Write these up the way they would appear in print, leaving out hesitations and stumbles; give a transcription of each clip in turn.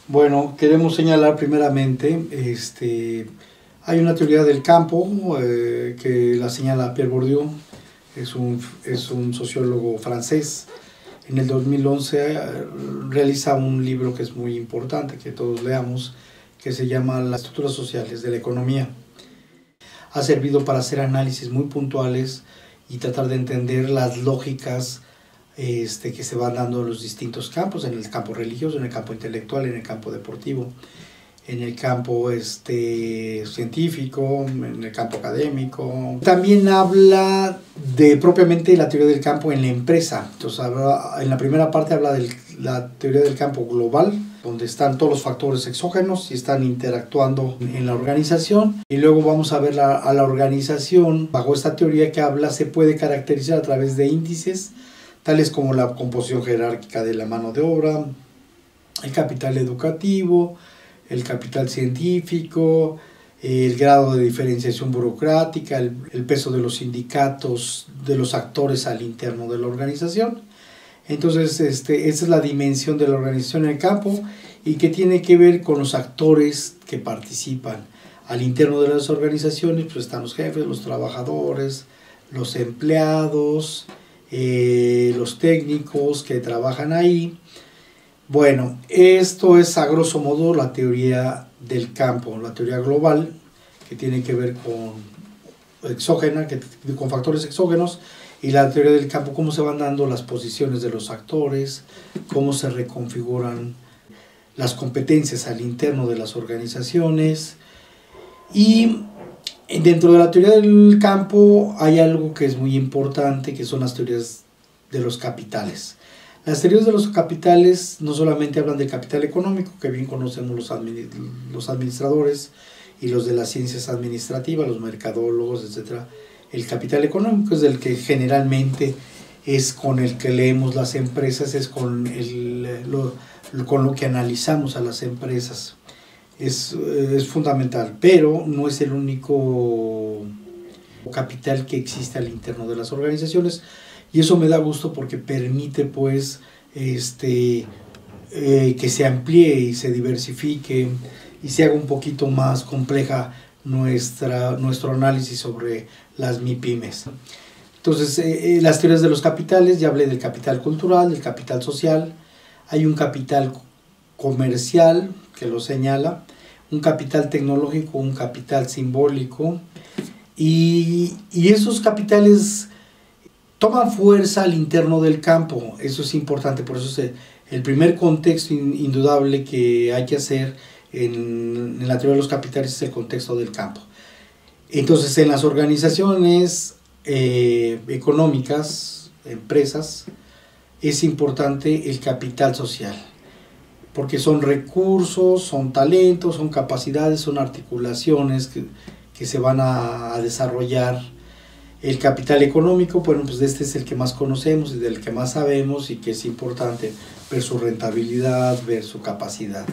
Bueno, queremos señalar primeramente, hay una teoría del campo que la señala Pierre Bourdieu, es un sociólogo francés. En el 2011 realiza un libro que es muy importante, que todos leamos, que se llama Las estructuras sociales de la economía. Ha servido para hacer análisis muy puntuales y tratar de entender las lógicas que se van dando en los distintos campos, en el campo religioso, en el campo intelectual, en el campo deportivo, en el campo científico, en el campo académico. También habla de propiamente la teoría del campo en la empresa. Entonces, en la primera parte habla de la teoría del campo global, donde están todos los factores exógenos y están interactuando en la organización. Y luego vamos a ver a la organización, bajo esta teoría que habla, se puede caracterizar a través de índices, tales como la composición jerárquica de la mano de obra, el capital educativo, el capital científico, el grado de diferenciación burocrática, el peso de los sindicatos, de los actores al interno de la organización. Entonces, esa es la dimensión de la organización en el campo y que tiene que ver con los actores que participan. Al interno de las organizaciones pues están los jefes, los trabajadores, los empleados, los técnicos que trabajan ahí. Bueno, esto es a grosso modo la teoría del campo, la teoría global, que tiene que ver con factores exógenos, y la teoría del campo, cómo se van dando las posiciones de los actores, cómo se reconfiguran las competencias al interno de las organizaciones. Y dentro de la teoría del campo hay algo que es muy importante, que son las teorías de los capitales. Las teorías de los capitales no solamente hablan del capital económico, que bien conocemos los administradores y los de las ciencias administrativas, los mercadólogos, etc. El capital económico es el que generalmente es con el que leemos las empresas, es con lo que analizamos a las empresas. Es fundamental, pero no es el único capital que existe al interno de las organizaciones, y eso me da gusto porque permite pues que se amplíe y se diversifique y se haga un poquito más compleja nuestro análisis sobre las MIPYMES. Entonces, las teorías de los capitales, ya hablé del capital cultural, del capital social, hay un capital comercial que lo señala, un capital tecnológico, un capital simbólico, y esos capitales toman fuerza al interno del campo. Eso es importante, por eso el primer contexto indudable que hay que hacer en la teoría de los capitales es el contexto del campo. Entonces, en las organizaciones económicas, empresas, es importante el capital social, porque son recursos, son talentos, son capacidades, son articulaciones que se van a desarrollar. El capital económico, bueno, pues este es el que más conocemos y del que más sabemos y que es importante ver su rentabilidad, ver su capacidad.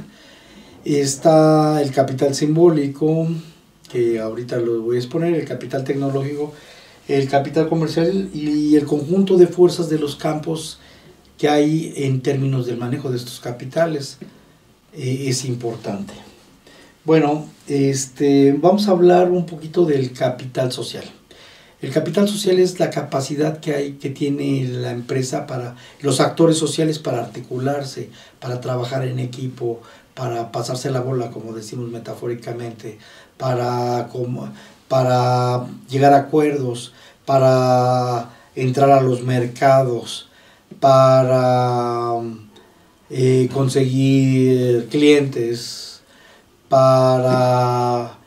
Está el capital simbólico, que ahorita lo voy a exponer, el capital tecnológico, el capital comercial y el conjunto de fuerzas de los campos que hay en términos del manejo de estos capitales es importante. Bueno, vamos a hablar un poquito del capital social. El capital social es la capacidad que tiene la empresa para los actores sociales para articularse, para trabajar en equipo, para pasarse la bola, como decimos metafóricamente, para llegar a acuerdos, para entrar a los mercados, para conseguir clientes, para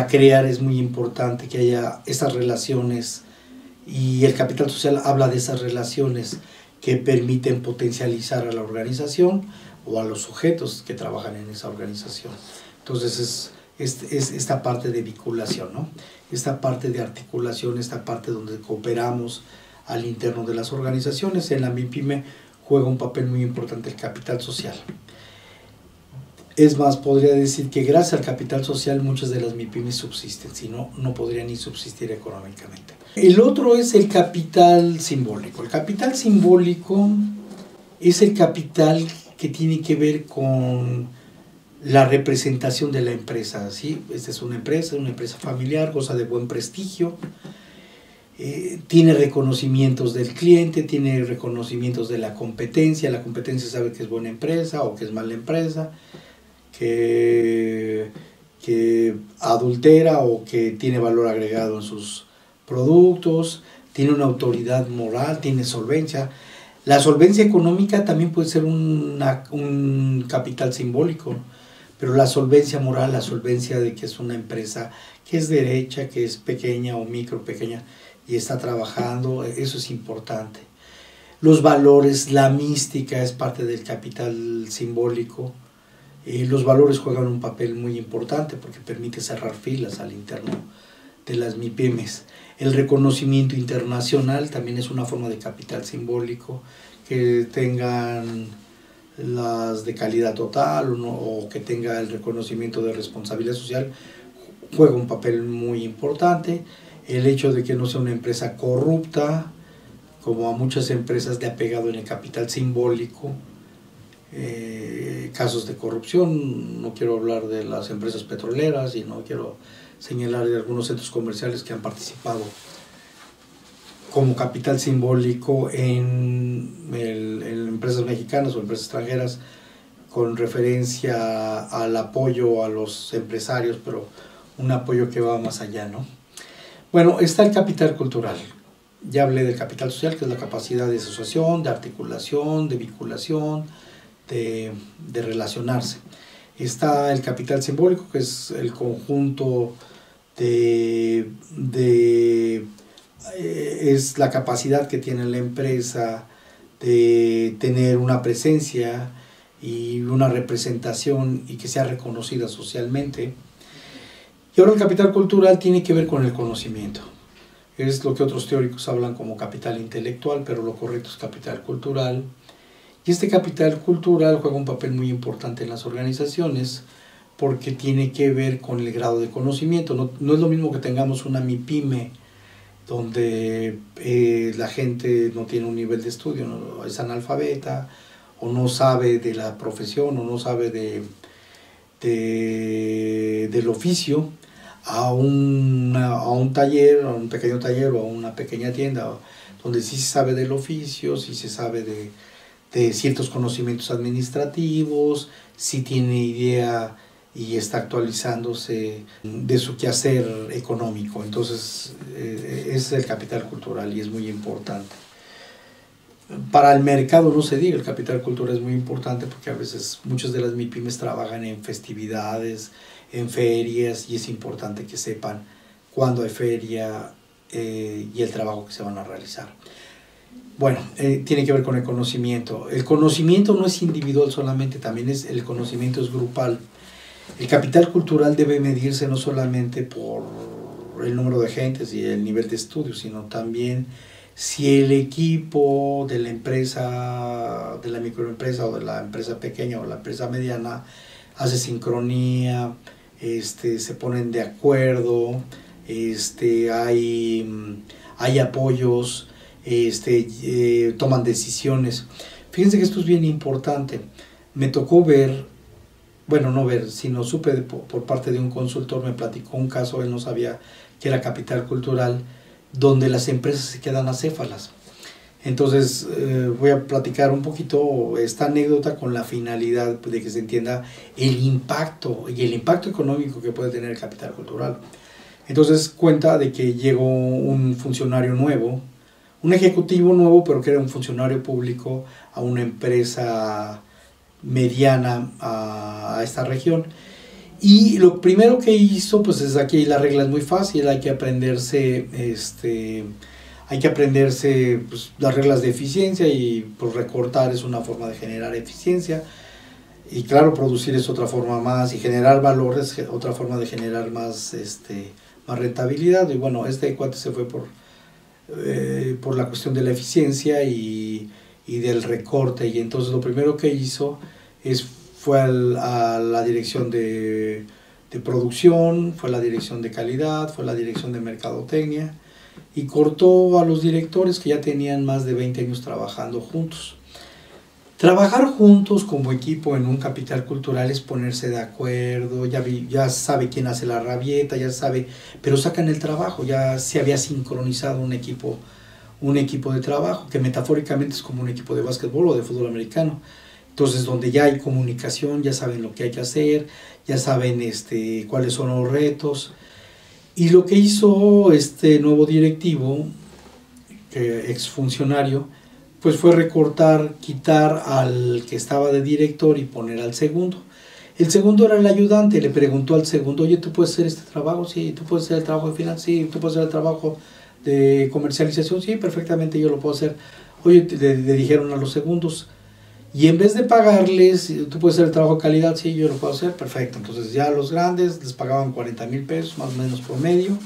crear. Es muy importante que haya esas relaciones, y el capital social habla de esas relaciones que permiten potencializar a la organización o a los sujetos que trabajan en esa organización. Entonces es esta parte de vinculación, ¿no? Esta parte de articulación, esta parte donde cooperamos al interno de las organizaciones. En la MIPYME juega un papel muy importante el capital social. Es más, podría decir que gracias al capital social muchas de las MIPYMES subsisten, si no, no podrían ni subsistir económicamente. El otro es el capital simbólico. El capital simbólico es el capital que tiene que ver con la representación de la empresa, ¿sí? Esta es una empresa familiar, goza de buen prestigio, tiene reconocimientos del cliente, tiene reconocimientos de la competencia sabe que es buena empresa o que es mala empresa, que adultera o que tiene valor agregado en sus productos, tiene una autoridad moral, tiene solvencia. La solvencia económica también puede ser un capital simbólico, pero la solvencia moral, la solvencia de que es una empresa que es derecha, que es pequeña o micro pequeña y está trabajando, eso es importante. Los valores, la mística es parte del capital simbólico. Los valores juegan un papel muy importante porque permite cerrar filas al interno de las MIPYMES. El reconocimiento internacional también es una forma de capital simbólico, que tengan las de calidad total o que tenga el reconocimiento de responsabilidad social, juega un papel muy importante. El hecho de que no sea una empresa corrupta, como a muchas empresas le ha pegado en el capital simbólico, casos de corrupción, no quiero hablar de las empresas petroleras y no quiero señalar de algunos centros comerciales que han participado como capital simbólico en empresas mexicanas o empresas extranjeras con referencia al apoyo a los empresarios, pero un apoyo que va más allá, ¿no? Bueno, está el capital cultural. Ya hablé del capital social, que es la capacidad de asociación, de articulación, de vinculación, de relacionarse. Está el capital simbólico, que es el conjunto es la capacidad que tiene la empresa de tener una presencia y una representación y que sea reconocida socialmente. Y ahora el capital cultural tiene que ver con el conocimiento. Es lo que otros teóricos hablan como capital intelectual, pero lo correcto es capital cultural. Y este capital cultural juega un papel muy importante en las organizaciones porque tiene que ver con el grado de conocimiento. No es lo mismo que tengamos una MIPYME donde la gente no tiene un nivel de estudio, no, es analfabeta o no sabe de la profesión o no sabe del oficio, a un taller, a un pequeño taller o a una pequeña tienda donde sí se sabe del oficio, sí se sabe de ciertos conocimientos administrativos, sí tiene idea y está actualizándose de su quehacer económico. Entonces, es el capital cultural y es muy importante. Para el mercado no se diga, el capital cultural es muy importante porque a veces muchas de las MIPYMES trabajan en festividades, en ferias, y es importante que sepan cuándo hay feria y el trabajo que se van a realizar. Bueno, tiene que ver con el conocimiento. El conocimiento no es individual solamente, también el conocimiento es grupal. El capital cultural debe medirse no solamente por el número de gentes y el nivel de estudio, sino también si el equipo de la empresa, de la microempresa o de la empresa pequeña o la empresa mediana hace sincronía, se ponen de acuerdo, hay apoyos, toman decisiones. Fíjense que esto es bien importante. Me tocó ver, bueno, no ver, sino supe por parte de un consultor, me platicó un caso, él no sabía que era capital cultural, donde las empresas se quedan acéfalas. Entonces voy a platicar un poquito esta anécdota con la finalidad de que se entienda el impacto y el impacto económico que puede tener el capital cultural. Entonces cuenta de que llegó un funcionario nuevo, un ejecutivo nuevo, pero que era un funcionario público a una empresa mediana a esta región. Y lo primero que hizo, pues es aquí la regla es muy fácil, hay que aprenderse pues, las reglas de eficiencia y pues, recortar es una forma de generar eficiencia. Y claro, producir es otra forma más, y generar valor es otra forma de generar más rentabilidad. Y bueno, este cuate se fue por la cuestión de la eficiencia y del recorte, y entonces lo primero que hizo fue a la dirección de producción, fue a la dirección de calidad, fue a la dirección de mercadotecnia, y cortó a los directores que ya tenían más de 20 años trabajando juntos. Trabajar juntos como equipo en un capital cultural es ponerse de acuerdo, ya sabe quién hace la rabieta, ya sabe, pero sacan el trabajo, ya se había sincronizado un equipo de trabajo, que metafóricamente es como un equipo de básquetbol o de fútbol americano. Entonces, donde ya hay comunicación, ya saben lo que hay que hacer, ya saben cuáles son los retos. Y lo que hizo este nuevo directivo, exfuncionario, pues fue recortar, quitar al que estaba de director y poner al segundo. El segundo era el ayudante, le preguntó al segundo, oye, ¿tú puedes hacer este trabajo? Sí. ¿Tú puedes hacer el trabajo de finanzas? Sí. ¿Tú puedes hacer el trabajo de comercialización? Sí, perfectamente, yo lo puedo hacer. Oye, le dijeron a los segundos, y en vez de pagarles, ¿tú puedes hacer el trabajo de calidad? Sí, yo lo puedo hacer, perfecto. Entonces ya a los grandes les pagaban 40,000 pesos, más o menos promedio,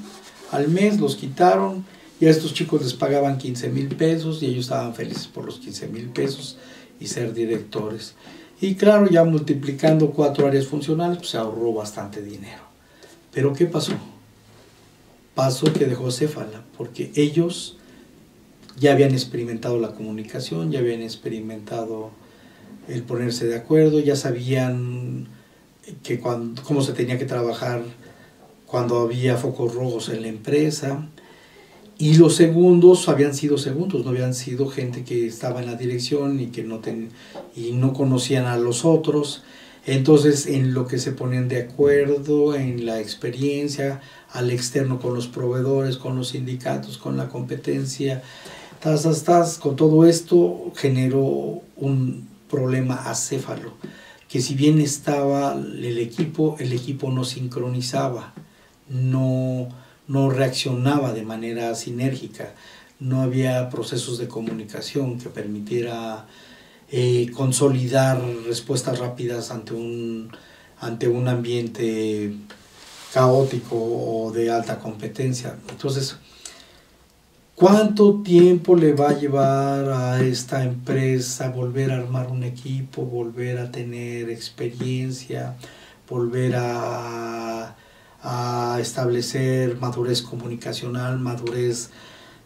al mes, los quitaron. Y a estos chicos les pagaban 15,000 pesos y ellos estaban felices por los 15,000 pesos y ser directores. Y claro, ya multiplicando 4 áreas funcionales, pues se ahorró bastante dinero. Pero ¿qué pasó? Pasó que dejó céfala, porque ellos ya habían experimentado la comunicación, ya habían experimentado el ponerse de acuerdo, ya sabían cómo se tenía que trabajar cuando había focos rojos en la empresa. Y los segundos habían sido segundos, no habían sido gente que estaba en la dirección y que no conocían a los otros. Entonces, en lo que se ponían de acuerdo, en la experiencia, al externo con los proveedores, con los sindicatos, con la competencia, con todo esto generó un problema acéfalo, que si bien estaba el equipo no sincronizaba, no reaccionaba de manera sinérgica, no había procesos de comunicación que permitiera consolidar respuestas rápidas ante un ambiente caótico o de alta competencia. Entonces, ¿cuánto tiempo le va a llevar a esta empresa volver a armar un equipo, volver a tener experiencia, volver a establecer madurez comunicacional, madurez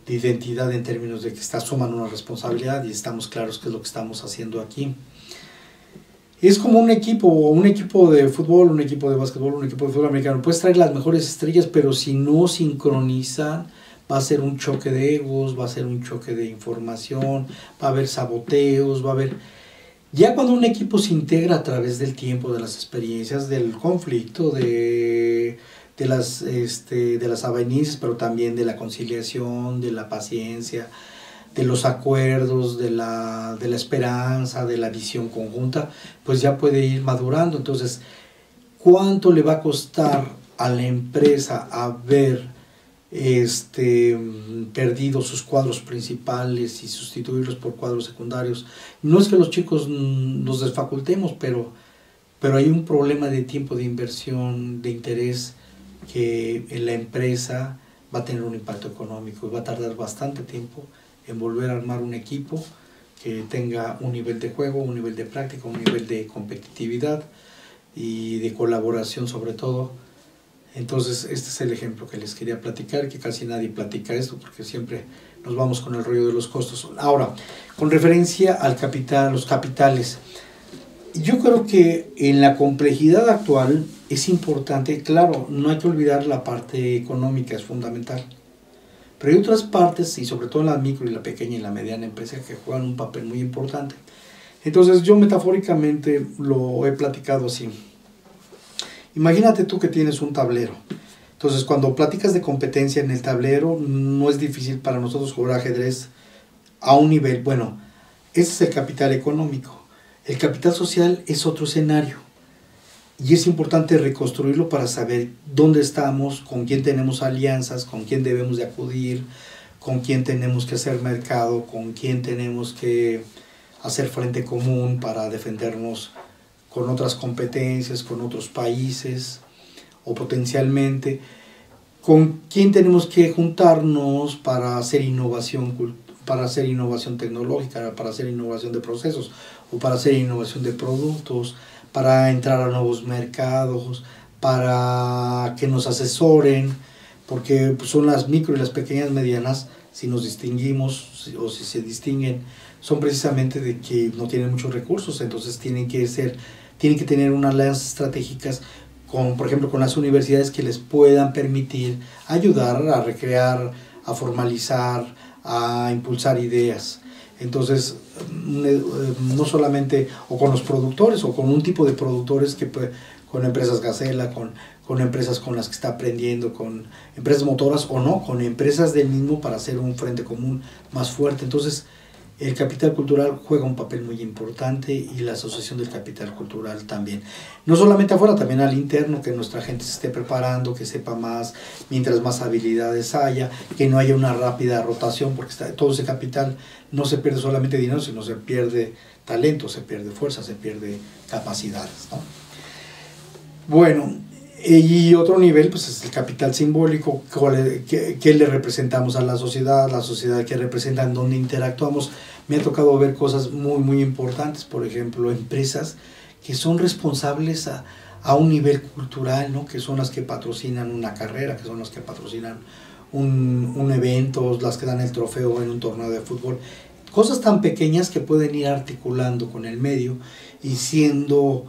de identidad en términos de que asuman una responsabilidad y estamos claros qué es lo que estamos haciendo aquí? Es como un equipo de fútbol, un equipo de básquetbol, un equipo de fútbol americano. Puedes traer las mejores estrellas, pero si no sincronizan, va a ser un choque de egos, va a ser un choque de información, va a haber saboteos, va a haber... Ya cuando un equipo se integra a través del tiempo, de las experiencias, del conflicto, de las avenencias, pero también de la conciliación, de la paciencia, de los acuerdos, de la esperanza, de la visión conjunta, pues ya puede ir madurando. Entonces, ¿cuánto le va a costar a la empresa haber perdido sus cuadros principales y sustituirlos por cuadros secundarios? No es que los chicos nos desfacultemos, pero hay un problema de tiempo, de inversión, de interés, que en la empresa va a tener un impacto económico y va a tardar bastante tiempo en volver a armar un equipo que tenga un nivel de juego, un nivel de práctica, un nivel de competitividad y de colaboración sobre todo. Entonces, este es el ejemplo que les quería platicar, que casi nadie platica esto porque siempre nos vamos con el rollo de los costos. Ahora, con referencia al capital, los capitales, yo creo que en la complejidad actual es importante, claro, no hay que olvidar la parte económica, es fundamental, pero hay otras partes, y sobre todo en la micro y la pequeña y la mediana empresa, que juegan un papel muy importante. Entonces yo metafóricamente lo he platicado así. Imagínate tú que tienes un tablero. Entonces cuando platicas de competencia en el tablero, no es difícil para nosotros jugar ajedrez a un nivel, bueno, ese es el capital económico. El capital social es otro escenario. Y es importante reconstruirlo para saber dónde estamos, con quién tenemos alianzas, con quién debemos de acudir, con quién tenemos que hacer mercado, con quién tenemos que hacer frente común para defendernos con otras competencias, con otros países o potencialmente, con quién tenemos que juntarnos para hacer innovación tecnológica, para hacer innovación de procesos o para hacer innovación de productos, para entrar a nuevos mercados, para que nos asesoren, porque son las micro y las pequeñas medianas, si nos distinguimos o si se distinguen son precisamente de que no tienen muchos recursos, entonces tienen que tener unas alianzas estratégicas con, por ejemplo, con las universidades que les puedan permitir ayudar a recrear, a formalizar, a impulsar ideas. Entonces, no solamente o con los productores o con un tipo de productores que con empresas Gacela, con empresas con las que está aprendiendo, con empresas motoras o no, con empresas del mismo para hacer un frente común más fuerte. Entonces, el capital cultural juega un papel muy importante y la asociación del capital cultural también. No solamente afuera, también al interno, que nuestra gente se esté preparando, que sepa más, mientras más habilidades haya, que no haya una rápida rotación, porque todo ese capital no se pierde solamente dinero, sino se pierde talento, se pierde fuerza, se pierde capacidades, ¿no? Bueno, y otro nivel pues es el capital simbólico, que le representamos a la sociedad que representan, donde interactuamos. Me ha tocado ver cosas muy importantes, por ejemplo, empresas que son responsables a un nivel cultural, ¿no? Que son las que patrocinan una carrera, que son las que patrocinan un evento, las que dan el trofeo en un torneo de fútbol. Cosas tan pequeñas que pueden ir articulando con el medio y siendo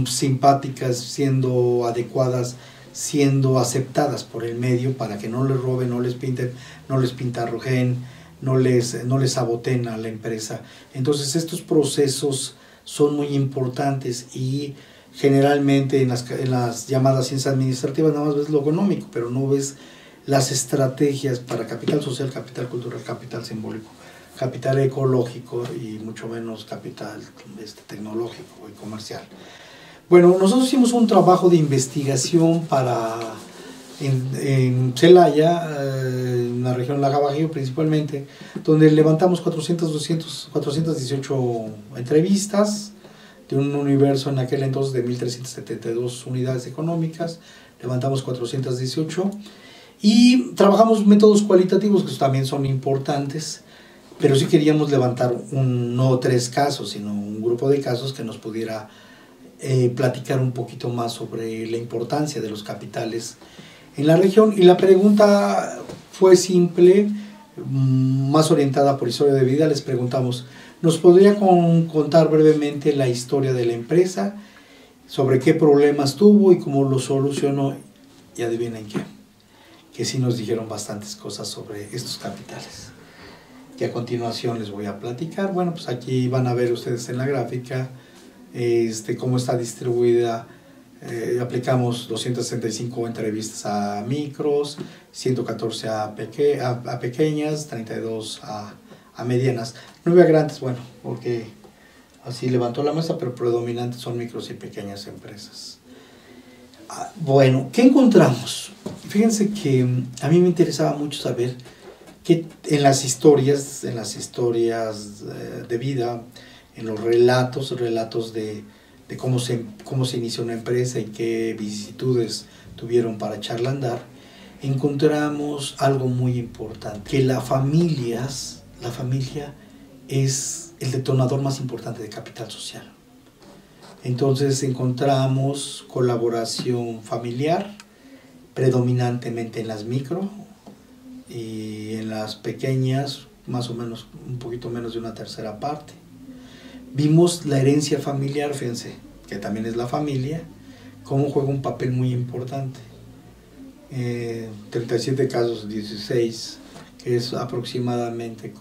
simpáticas, siendo adecuadas, siendo aceptadas por el medio para que no les roben, no les pinten, no les pintarrojen, no les saboteen a la empresa. Entonces estos procesos son muy importantes y generalmente en las llamadas ciencias administrativas nada más ves lo económico, pero no ves las estrategias para capital social, capital cultural, capital simbólico, capital ecológico y mucho menos capital tecnológico y comercial. Bueno, nosotros hicimos un trabajo de investigación en Celaya, en la región Laja Bajío principalmente, donde levantamos 418 entrevistas de un universo en aquel entonces de 1.372 unidades económicas, levantamos 418 y trabajamos métodos cualitativos que también son importantes, pero sí queríamos levantar no 3 casos, sino un grupo de casos que nos pudiera platicar un poquito más sobre la importancia de los capitales en la región. Y la pregunta fue simple, más orientada por historia de vida. Les preguntamos, ¿nos podría contar brevemente la historia de la empresa, sobre qué problemas tuvo y cómo lo solucionó? Y adivinen qué, que sí nos dijeron bastantes cosas sobre estos capitales, que a continuación les voy a platicar. Bueno, pues aquí van a ver ustedes en la gráfica cómo está distribuida. Aplicamos 265 entrevistas a micros, 114 a pequeñas, 32 a medianas, 9 a grandes, bueno, porque así levantó la mesa, pero predominantes son micros y pequeñas empresas. Bueno, ¿qué encontramos? Fíjense que a mí me interesaba mucho saber que en las historias de vida, en los relatos de cómo se inició una empresa y qué vicisitudes tuvieron para echarla a andar, encontramos algo muy importante, que la familia es el detonador más importante de capital social. Entonces encontramos colaboración familiar, predominantemente en las micro, y en las pequeñas más o menos un poquito menos de una tercera parte. Vimos la herencia familiar, fíjense, que también es la familia, cómo juega un papel muy importante. 37 casos, 16, que es aproximadamente el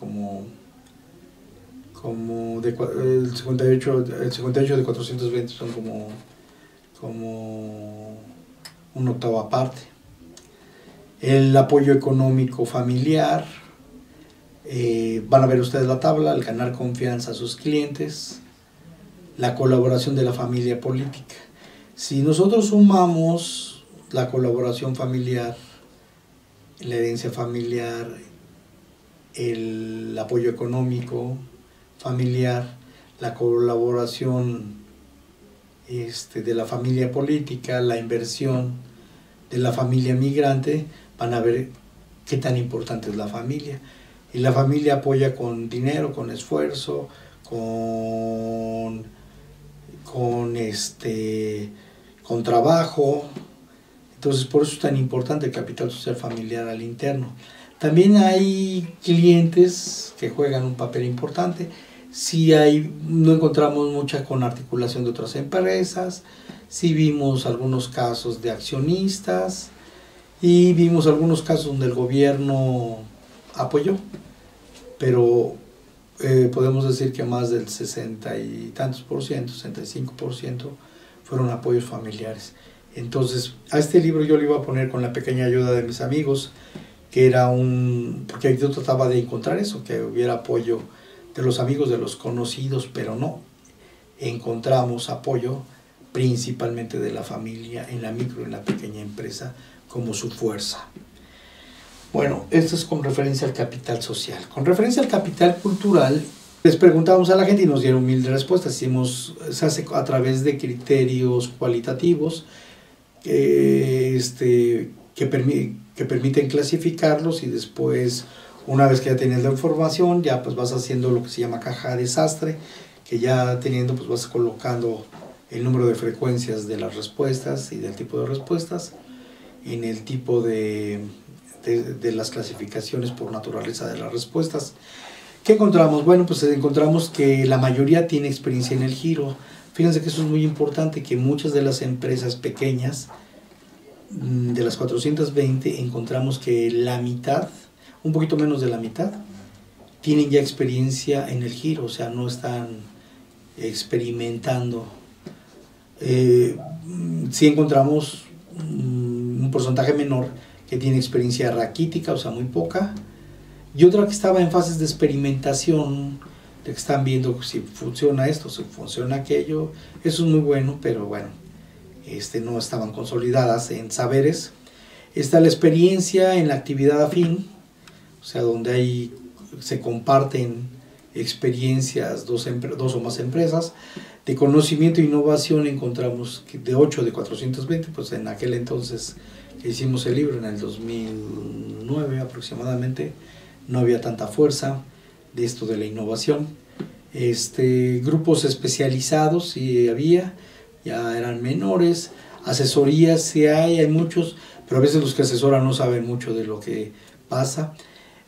58 de 420 son como una octava parte. El apoyo económico familiar, van a ver ustedes la tabla, el ganar confianza a sus clientes, la colaboración de la familia política. Si nosotros sumamos la colaboración familiar, la herencia familiar, el apoyo económico familiar, la colaboración de la familia política, la inversión de la familia migrante, van a ver qué tan importante es la familia. Y la familia apoya con dinero, con esfuerzo, con trabajo. Entonces por eso es tan importante el capital social familiar al interno. También hay clientes que juegan un papel importante. Sí no encontramos mucha con articulación de otras empresas, sí vimos algunos casos de accionistas y vimos algunos casos donde el gobierno apoyó, pero podemos decir que más del 60 y tantos por ciento, 65% fueron apoyos familiares. Entonces, a este libro yo lo iba a poner con la pequeña ayuda de mis amigos, que era porque yo trataba de encontrar eso, que hubiera apoyo de los amigos, de los conocidos, pero no. Encontramos apoyo principalmente de la familia en la micro y en la pequeña empresa como su fuerza. Bueno, esto es con referencia al capital social. Con referencia al capital cultural, les preguntamos a la gente y nos dieron 1000 respuestas. Se hace a través de criterios cualitativos que permiten clasificarlos, y después, una vez que ya tienes la información, ya pues vas haciendo lo que se llama caja de desastre, que ya teniendo pues vas colocando el número de frecuencias de las respuestas y del tipo de respuestas en el tipo de las clasificaciones por naturaleza de las respuestas. ¿Qué encontramos? Bueno, pues encontramos que la mayoría tiene experiencia en el giro. Fíjense que eso es muy importante, que muchas de las empresas pequeñas, de las 420, encontramos que la mitad, un poquito menos de la mitad, tienen ya experiencia en el giro, o sea, no están experimentando. Sí encontramos un porcentaje menor que tiene experiencia raquítica, o sea, muy poca, y otra que estaba en fases de experimentación, de que están viendo si funciona esto, si funciona aquello. Eso es muy bueno, pero bueno, no estaban consolidadas en saberes. Está la experiencia en la actividad afín, o sea, donde se comparten experiencias dos o más empresas. De conocimiento e innovación encontramos que de 8 de 420, pues en aquel entonces que hicimos el libro, en el 2009 aproximadamente, no había tanta fuerza de esto de la innovación. Grupos especializados sí había, ya eran menores. Asesorías sí hay muchos, pero a veces los que asesoran no saben mucho de lo que pasa.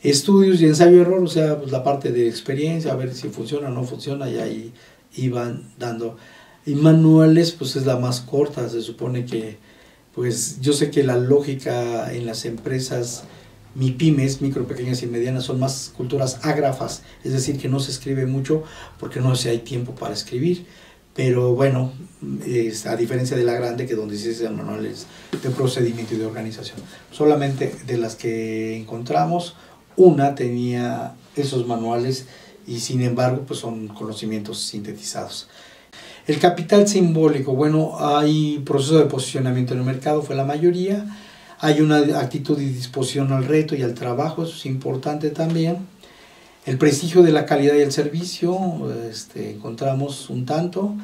Estudios y ensayo-error, o sea, pues la parte de experiencia, a ver si funciona o no funciona, y ahí iban dando. Y manuales, pues es la más corta. Se supone que, pues yo sé que la lógica en las empresas MIPYMES, micro, pequeñas y medianas, son más culturas ágrafas, es decir, que no se escribe mucho porque no hay tiempo para escribir. Pero bueno, a diferencia de la grande, que donde sí se dan manuales de procedimiento y de organización. Solamente de las que encontramos, una tenía esos manuales, y sin embargo pues son conocimientos sintetizados. El capital simbólico, bueno, hay proceso de posicionamiento en el mercado, fue la mayoría. Hay una actitud y disposición al reto y al trabajo, eso es importante también. El prestigio de la calidad y el servicio, encontramos un tanto.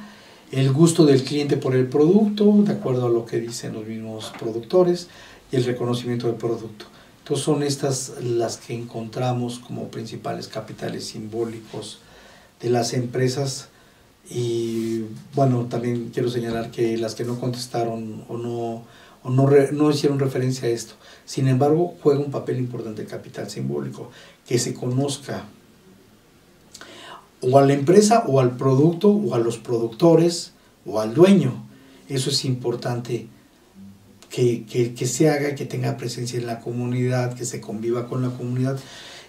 El gusto del cliente por el producto, de acuerdo a lo que dicen los mismos productores, y el reconocimiento del producto. Entonces son estas las que encontramos como principales capitales simbólicos de las empresas. Y bueno, también quiero señalar que las que no contestaron o no hicieron referencia a esto, sin embargo, juega un papel importante el capital simbólico, que se conozca o a la empresa, o al producto, o a los productores, o al dueño. Eso es importante, que se haga, que tenga presencia en la comunidad, que se conviva con la comunidad.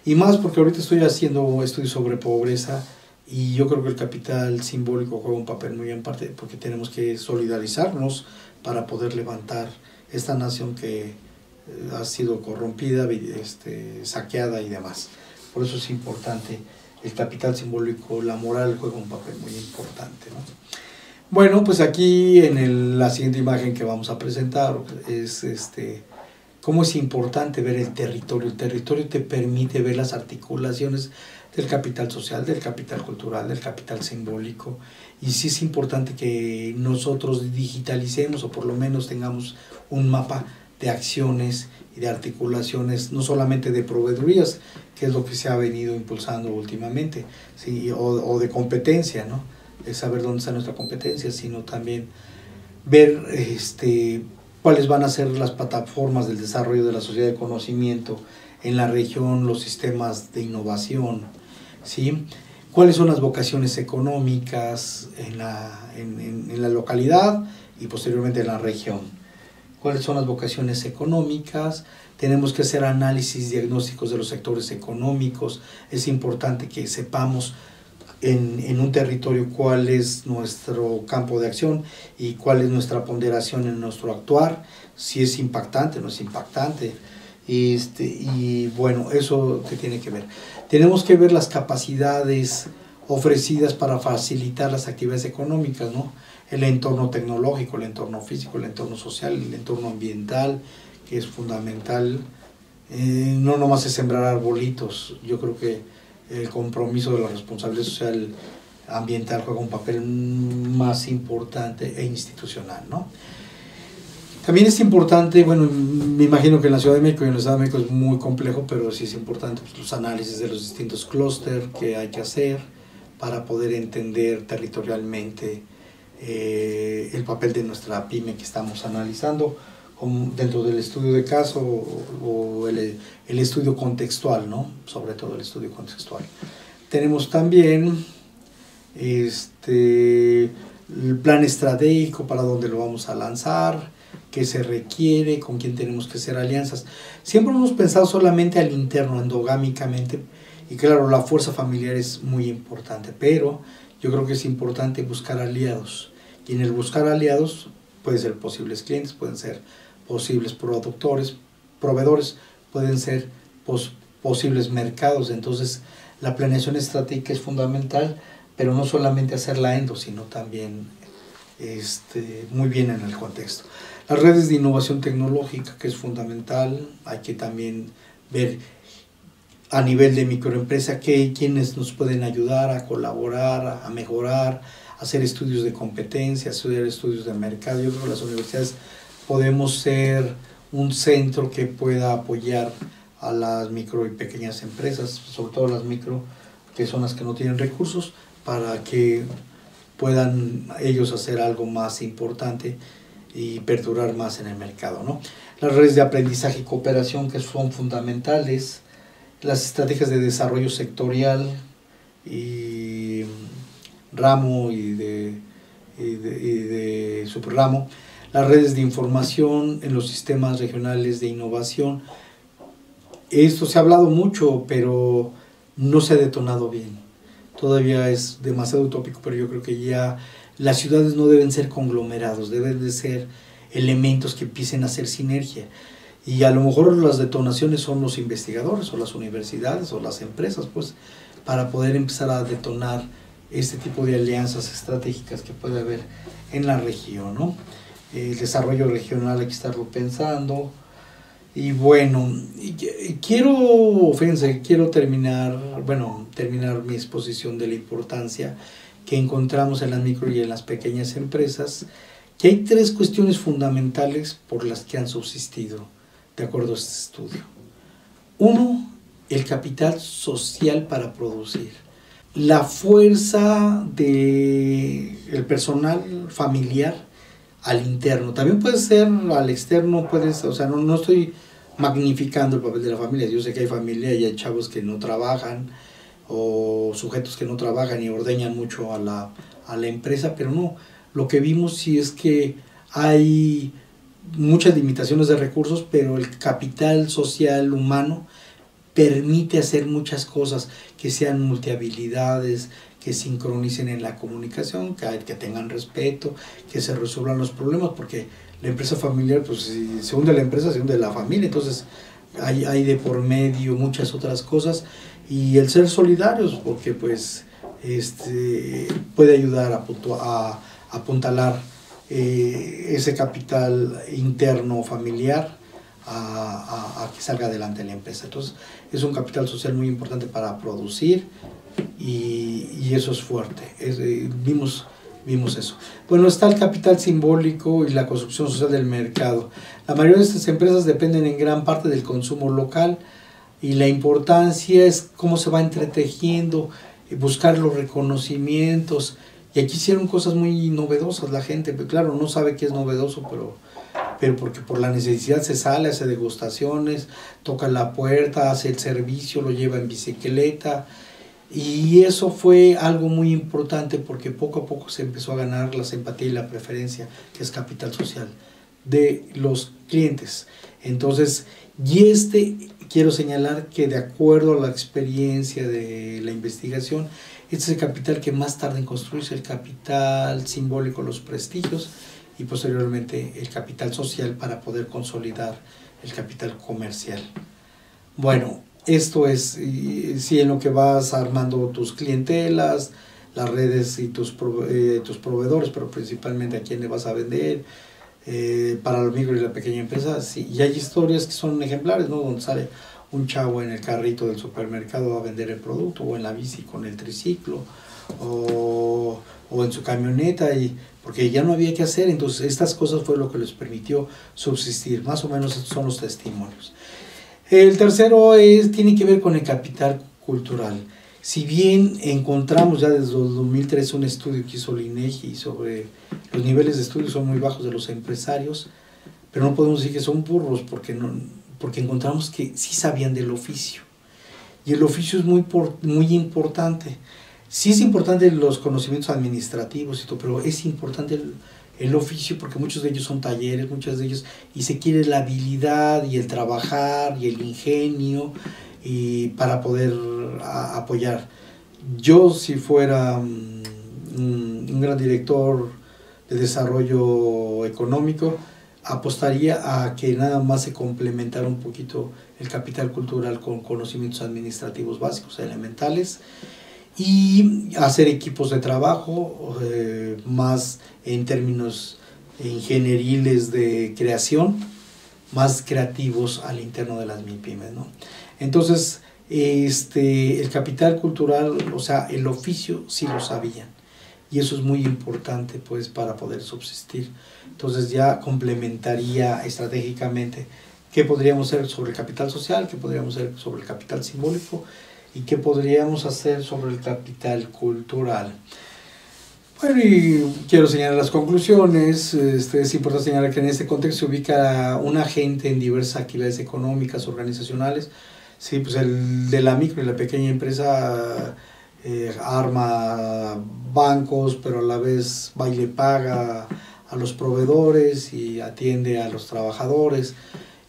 Y más porque ahorita estoy haciendo estudios sobre pobreza, y yo creo que el capital simbólico juega un papel muy importante, porque tenemos que solidarizarnos para poder levantar esta nación que ha sido corrompida, saqueada y demás. Por eso es importante el capital simbólico. La moral juega un papel muy importante, ¿no? Bueno, pues aquí en la siguiente imagen que vamos a presentar es cómo es importante ver el territorio. El territorio te permite ver las articulaciones del capital social, del capital cultural, del capital simbólico. Y sí es importante que nosotros digitalicemos, o por lo menos tengamos un mapa de acciones y de articulaciones, no solamente de proveedurías, que es lo que se ha venido impulsando últimamente, ¿sí? o de competencia, ¿no? De saber dónde está nuestra competencia, sino también ver cuáles van a ser las plataformas del desarrollo de la sociedad de conocimiento en la región los sistemas de innovación, ¿sí? ¿Cuáles son las vocaciones económicas en la localidad y posteriormente en la región? ¿Cuáles son las vocaciones económicas? Tenemos que hacer análisis diagnósticos de los sectores económicos. Es importante que sepamos en un territorio cuál es nuestro campo de acción y cuál es nuestra ponderación en nuestro actuar, si es impactante o no es impactante. Y bueno, eso que tiene que ver. Tenemos que ver las capacidades ofrecidas para facilitar las actividades económicas, ¿no? El entorno tecnológico, el entorno físico, el entorno social, el entorno ambiental, que es fundamental. No nomás es sembrar arbolitos. Yo creo que el compromiso de la responsabilidad social ambiental juega un papel más importante e institucional, ¿no? También es importante, bueno, me imagino que en la Ciudad de México y en el Estado de México es muy complejo, pero sí es importante pues, los análisis de los distintos clústeres que hay que hacer para poder entender territorialmente el papel de nuestra pyme que estamos analizando dentro del estudio de caso o el estudio contextual, ¿no? Sobre todo el estudio contextual. Tenemos también el plan estratégico para dónde lo vamos a lanzar, qué se requiere, con quién tenemos que hacer alianzas. Siempre hemos pensado solamente al interno, endogámicamente, y claro, la fuerza familiar es muy importante, pero yo creo que es importante buscar aliados, y en el buscar aliados pueden ser posibles clientes, pueden ser posibles productores, proveedores, pueden ser posibles mercados. Entonces la planeación estratégica es fundamental, pero no solamente hacerla sino también muy bien en el contexto. Las redes de innovación tecnológica, que es fundamental, hay que también ver a nivel de microempresa quiénes nos pueden ayudar a colaborar, a mejorar, a hacer estudios de competencia, hacer estudios de mercado. Yo creo que las universidades podemos ser un centro que pueda apoyar a las micro y pequeñas empresas, sobre todo las micro, que son las que no tienen recursos, para que puedan ellos hacer algo más importante y perdurar más en el mercado, ¿no? Las redes de aprendizaje y cooperación, que son fundamentales, las estrategias de desarrollo sectorial y ramo y de subramo, las redes de información en los sistemas regionales de innovación. Esto se ha hablado mucho, pero no se ha detonado bien. Todavía es demasiado utópico, pero yo creo que ya las ciudades no deben ser conglomerados, deben de ser elementos que empiecen a hacer sinergia. Y a lo mejor las detonaciones son los investigadores o las universidades o las empresas, pues, para poder empezar a detonar este tipo de alianzas estratégicas que puede haber en la región, ¿no? El desarrollo regional hay que estarlo pensando. Y bueno, quiero terminar mi exposición de la importancia que encontramos en las micro y en las pequeñas empresas, que hay 3 cuestiones fundamentales por las que han subsistido, de acuerdo a este estudio. 1, el capital social para producir. La fuerza del personal familiar al interno. También puede ser al externo, no estoy magnificando el papel de la familia. Yo sé que hay familia y hay chavos que no trabajan o sujetos que no trabajan y ordeñan mucho a la empresa, pero no, lo que vimos sí es que hay muchas limitaciones de recursos, pero el capital social humano permite hacer muchas cosas que sean multihabilidades, que sincronicen en la comunicación, que tengan respeto, que se resuelvan los problemas, porque la empresa familiar, pues si se hunde la empresa, se hunde la familia. Entonces hay de por medio muchas otras cosas, y el ser solidarios, porque pues puede ayudar a apuntalar ese capital interno familiar a que salga adelante la empresa. Entonces es un capital social muy importante para producir, y eso es fuerte. Vimos eso. Bueno, está el capital simbólico y la construcción social del mercado. La mayoría de estas empresas dependen en gran parte del consumo local, y la importancia es cómo se va entretejiendo, buscar los reconocimientos. Y aquí hicieron cosas muy novedosas la gente, pero claro, no sabe qué es novedoso, pero porque por la necesidad se sale, hace degustaciones, toca la puerta, hace el servicio, lo lleva en bicicleta. Y eso fue algo muy importante porque poco a poco se empezó a ganar la simpatía y la preferencia, que es capital social, de los clientes. Entonces, quiero señalar que de acuerdo a la experiencia de la investigación, este es el capital que más tarda en construirse, el capital simbólico, los prestigios, y posteriormente el capital social para poder consolidar el capital comercial. Bueno, esto es, si en lo que vas armando tus clientelas, las redes y tus proveedores, pero principalmente a quién le vas a vender, para el micro y la pequeña empresa, sí. Y hay historias que son ejemplares, ¿no? Donde sale un chavo en el carrito del supermercado a vender el producto, o en la bici con el triciclo, o en su camioneta, porque ya no había que hacer. Entonces estas cosas fue lo que les permitió subsistir. Más o menos estos son los testimonios. El tercero tiene que ver con el capital cultural. Si bien encontramos ya desde el 2003 un estudio que hizo el INEGI sobre los niveles de estudio son muy bajos de los empresarios, pero no podemos decir que son burros porque encontramos que sí sabían del oficio. Y el oficio es muy importante. Sí es importante los conocimientos administrativos y todo, pero es importante el oficio porque muchos de ellos son talleres, muchos de ellos, y se quiere la habilidad y el trabajar y el ingenio y para poder apoyar. Yo, si fuera un gran director de desarrollo económico, apostaría a que nada más se complementara un poquito el capital cultural con conocimientos administrativos básicos, elementales, y hacer equipos de trabajo más en términos ingenieriles de creación, más creativos al interno de las MIPYMES, ¿no? Entonces, el capital cultural, o sea, el oficio sí lo sabían, y eso es muy importante pues para poder subsistir. Entonces ya complementaría estratégicamente qué podríamos hacer sobre el capital social, qué podríamos hacer sobre el capital simbólico y qué podríamos hacer sobre el capital cultural. Bueno, y quiero señalar las conclusiones. Es importante señalar que en este contexto se ubica un agente en diversas actividades económicas, organizacionales. Sí, pues el de la micro y la pequeña empresa arma bancos, pero a la vez va y le paga a los proveedores y atiende a los trabajadores.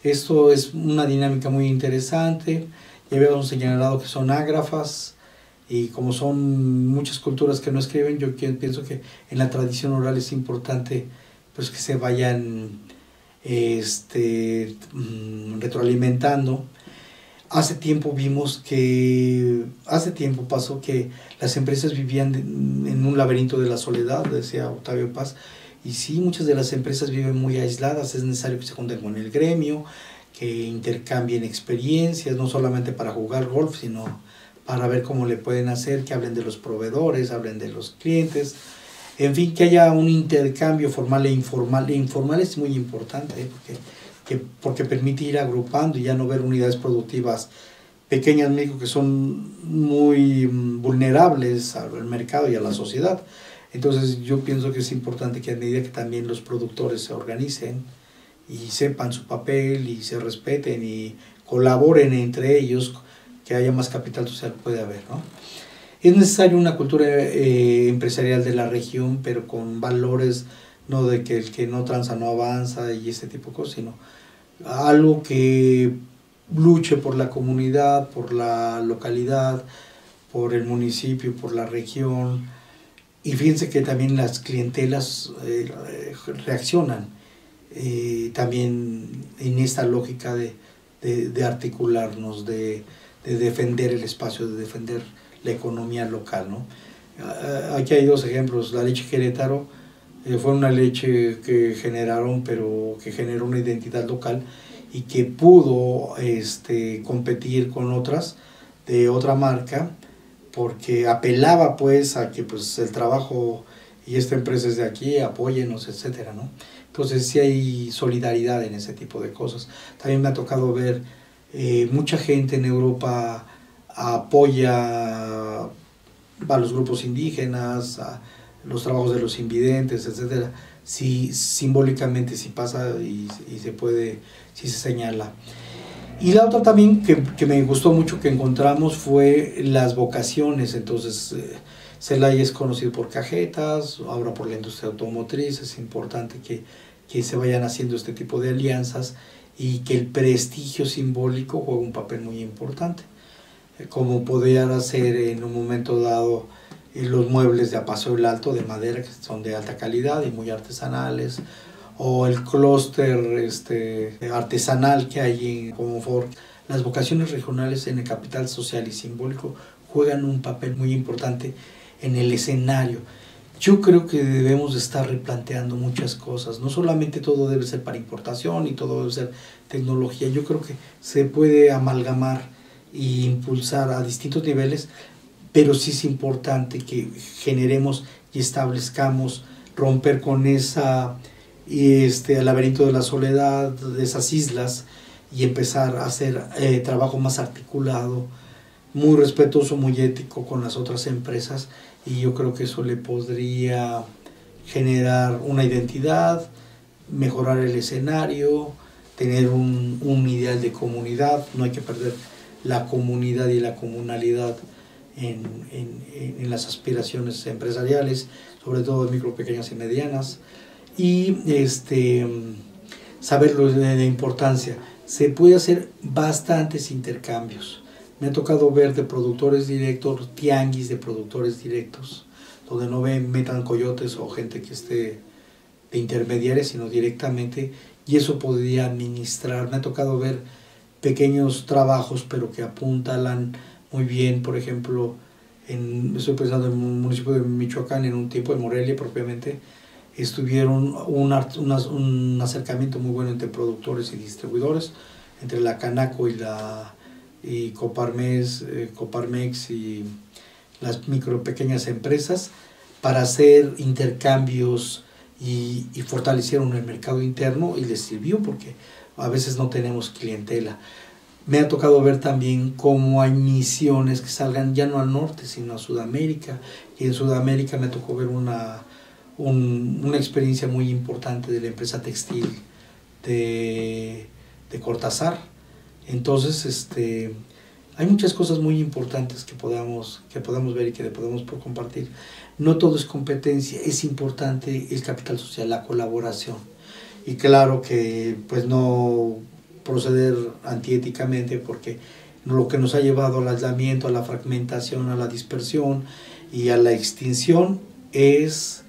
Esto es una dinámica muy interesante. Ya habíamos señalado que son ágrafas, y como son muchas culturas que no escriben, yo pienso que en la tradición oral es importante pues que se vayan retroalimentando. Hace tiempo pasó que las empresas vivían en un laberinto de la soledad, decía Octavio Paz, y sí, muchas de las empresas viven muy aisladas. Es necesario que se junten con el gremio, que intercambien experiencias, no solamente para jugar golf, sino para ver cómo le pueden hacer, que hablen de los proveedores, hablen de los clientes, en fin, que haya un intercambio formal e informal. E informal es muy importante, porque permite ir agrupando y ya no ver unidades productivas pequeñas, micro, que son muy vulnerables al mercado y a la sociedad. Entonces yo pienso que es importante que a medida que también los productores se organicen y sepan su papel y se respeten y colaboren entre ellos, que haya más capital social puede haber, ¿no? Es necesaria una cultura empresarial de la región, pero con valores, no de que el que no tranza no avanza y ese tipo de cosas, sino algo que luche por la comunidad, por la localidad, por el municipio, por la región. Y fíjense que también las clientelas reaccionan también en esta lógica de articularnos, de defender el espacio, de defender la economía local, ¿no? Aquí hay dos ejemplos. La leche Querétaro fue una leche que generaron, pero que generó una identidad local y que pudo competir con otras de otra marca, porque apelaba pues a que pues el trabajo y esta empresa es de aquí, apóyenos, etcétera, ¿no? Entonces sí hay solidaridad en ese tipo de cosas. También me ha tocado ver mucha gente en Europa apoya a los grupos indígenas, a los trabajos de los invidentes, etcétera, si simbólicamente si pasa y se puede, si se señala. Y la otra también que me gustó mucho que encontramos fue las vocaciones. Entonces Celaya es conocido por cajetas, ahora por la industria automotriz. Es importante que se vayan haciendo este tipo de alianzas y que el prestigio simbólico juegue un papel muy importante, como poder hacer en un momento dado los muebles de Paseo del Alto de madera, que son de alta calidad y muy artesanales, o el clúster artesanal que hay en Comonfort. Las vocaciones regionales en el capital social y simbólico juegan un papel muy importante en el escenario. Yo creo que debemos de estar replanteando muchas cosas, no solamente todo debe ser para importación y todo debe ser tecnología. Yo creo que se puede amalgamar e impulsar a distintos niveles, pero sí es importante que generemos y establezcamos, romper con esa el laberinto de la soledad, de esas islas, y empezar a hacer trabajo más articulado, muy respetuoso, muy ético con las otras empresas, y yo creo que eso le podría generar una identidad, mejorar el escenario, tener un ideal de comunidad. No hay que perder la comunidad y la comunalidad en las aspiraciones empresariales, sobre todo micro, pequeñas y medianas, y saber la importancia. Se puede hacer bastantes intercambios. Me ha tocado ver de productores directos, tianguis de productores directos, donde no metan coyotes o gente que esté de intermediarios, sino directamente, y eso podría administrar. Me ha tocado ver pequeños trabajos, pero que apuntalan muy bien. Por ejemplo, estoy pensando en un municipio de Michoacán, en un tiempo, en Morelia propiamente, estuvieron un acercamiento muy bueno entre productores y distribuidores, entre la Canaco y Coparmex y las micro pequeñas empresas, para hacer intercambios y fortalecieron el mercado interno, y les sirvió porque a veces no tenemos clientela. Me ha tocado ver también cómo hay misiones que salgan ya no al norte, sino a Sudamérica, y en Sudamérica me tocó ver una experiencia muy importante de la empresa textil de Cortázar. Entonces hay muchas cosas muy importantes que podamos ver y que podemos compartir. No todo es competencia, es importante el capital social, la colaboración, y claro que pues no proceder antiéticamente, porque lo que nos ha llevado al aislamiento, a la fragmentación, a la dispersión y a la extinción es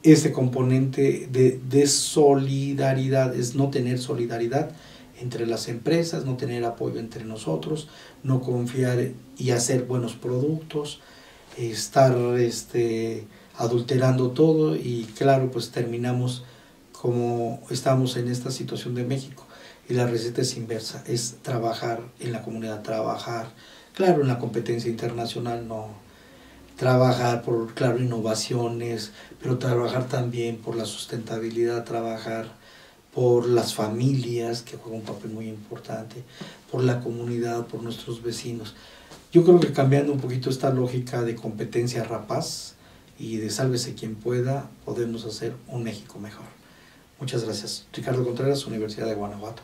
este componente de solidaridad, es no tener solidaridad entre las empresas, no tener apoyo entre nosotros, no confiar y hacer buenos productos, estar adulterando todo, y claro, pues terminamos como estamos en esta situación de México. Y la receta es inversa, es trabajar en la comunidad, trabajar, claro, en la competencia internacional, no, trabajar por, claro, innovaciones, pero trabajar también por la sustentabilidad, trabajar por las familias, que juegan un papel muy importante, por la comunidad, por nuestros vecinos. Yo creo que cambiando un poquito esta lógica de competencia rapaz y de sálvese quien pueda, podemos hacer un México mejor. Muchas gracias. Ricardo Contreras, Universidad de Guanajuato.